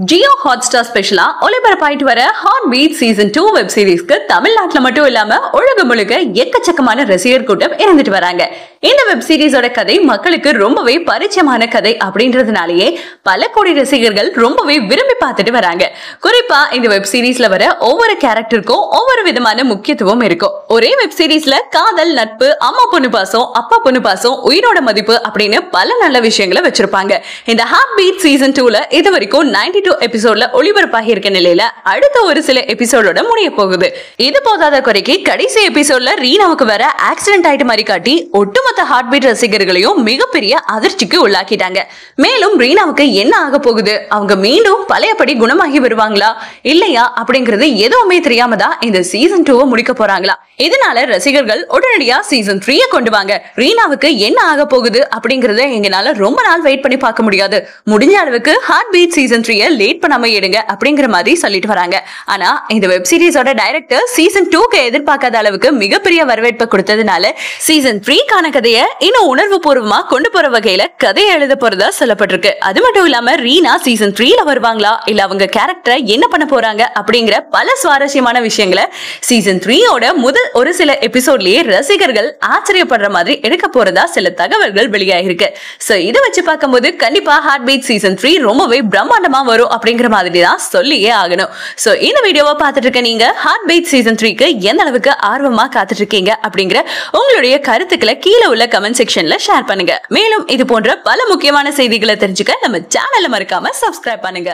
Jio Hotstar ஸ்பெஷலா ஒளிபரப்பாயிட்டு வர heart beat season 2 web சீரிஸ்க்கு தமிழ்நாட்டுல மட்டும் இல்லாம உலகம் முழுக்க எக்கச்சக்கமான ரசிகர் கூட்டம் இருந்துட்டு வராங்க. இந்த வெப் சீரிஸோட கதை மக்களுக்கு ரொம்பவே பரிச்சயமான கதை அப்படின்றதுனாலேயே பல கோடி ரசிகர்கள் ரொம்பவே விரும்பி பார்த்துட்டு வராங்க. குறிப்பா இந்த வெப் சீரிஸ்ல வர ஒவ்வொரு கேரக்டருக்கும் ஒவ்வொரு விதமான முக்கியத்துவம் இருக்கும். ஒரே வெப் சீரிஸ்ல காதல், நட்பு, அம்மா பொண்ணு பாசம், அப்பா பொண்ணு பாசம், உயிரோட மதிப்பு அப்படின்னு பல நல்ல விஷயங்களை வச்சிருப்பாங்க. இந்த ஹார்ட் பீட் சீசன் 2ல இது வரைக்கும் 92 எபிசோட்ல ஒளிபரப்பாகி இருக்க நிலையில அடுத்த ஒரு சில எபிசோடோட முடிய போகுது. இது போதாத குறைக்கு கடைசி எபிசோட்ல ரீனாவுக்கு வர ஆக்சிடென்ட் ஆயிட்டு மாதிரி காட்டி ஒட்டுமொத்த ஹார்ட் பீட் ரசிகர்களையும் மிகப்பெரிய அதிர்ச்சிக்கு உள்ளாக்கிட்டாங்க. மேலும் ரீனாவுக்கு என்ன ஆக போகுது, அவங்க மீண்டும் பழையபடி குணமாகி வருவாங்களா இல்லையா அப்படிங்கிறது எதுவுமே தெரியாம தான் இந்த சீசன் 2 முடிக்க போறாங்களா. இதனால ரசிகர்கள் உடனடியா சீசன் 3 கொண்டு வாங்க, ரீனாவுக்கு என்ன ஆக போகுது அப்படிங்கறத எங்களால ரொம்ப நாள் வெயிட் பண்ணி பார்க்க முடியாது, முடிஞ்ச அளவுக்கு ஹார்ட் பீட் சீசன் 3 லேட் பண்ணாம எடுங்க அப்படிங்கிற மாதிரி சொல்லிட்டு வராங்க. ஆனா இந்த வெப் சீரிஸோட டைரக்டர் சீசன் 2க்கு எதிர்பார்க்காத அளவுக்கு மிகப்பெரிய வரவேற்பை கொடுத்ததுனால சீசன் 3க்கான கதையை இன்னும் உணர்வு பூர்வமா கொண்டு போற வகையில கதையை எழுத போறதா சொல்லப்பட்டிருக்கு. அது மட்டும் இல்லாம ரீனா சீசன் 3ல வருவாங்களா இல்ல அவங்க கேரக்டரை என்ன பண்ண போறாங்க அப்படிங்கிற பல சுவாரஸ்யமான விஷயங்களை சீசன் 3யோட முதல் ஒரு சில எபிசோட்லயே ரசிகர்கள் ஆச்சரியப்படுற மாதிரி எடுக்க போறதா சில தகவல்கள் வெளியாகிருக்கு. சோ இதை வச்சு பார்க்கும்போது கண்டிப்பா ஹார்ட் பீட் சீசன் 3 ரொம்பவே பிரம்மாண்டமா வரும் அப்படிங்கிற மாதிரி தான் சொல்லியே ஆகணும். சோ இந்த வீடியோவை பார்த்துட்டு இருக்க நீங்க ஹார்ட் பீட் சீசன் 3க்கு எந்த அளவுக்கு ஆர்வமா காத்துட்டு இருக்கீங்க அப்படிங்கிற உங்களுடைய கருத்துக்களை கீழே உள்ள கமெண்ட் செக்ஷன்ல ஷேர் பண்ணுங்க. மேலும் இது போன்ற பல முக்கியமான செய்திகளை தெரிஞ்சுக்க நம்ம சேனலை மறக்காம சப்ஸ்கிரைப் பண்ணுங்க.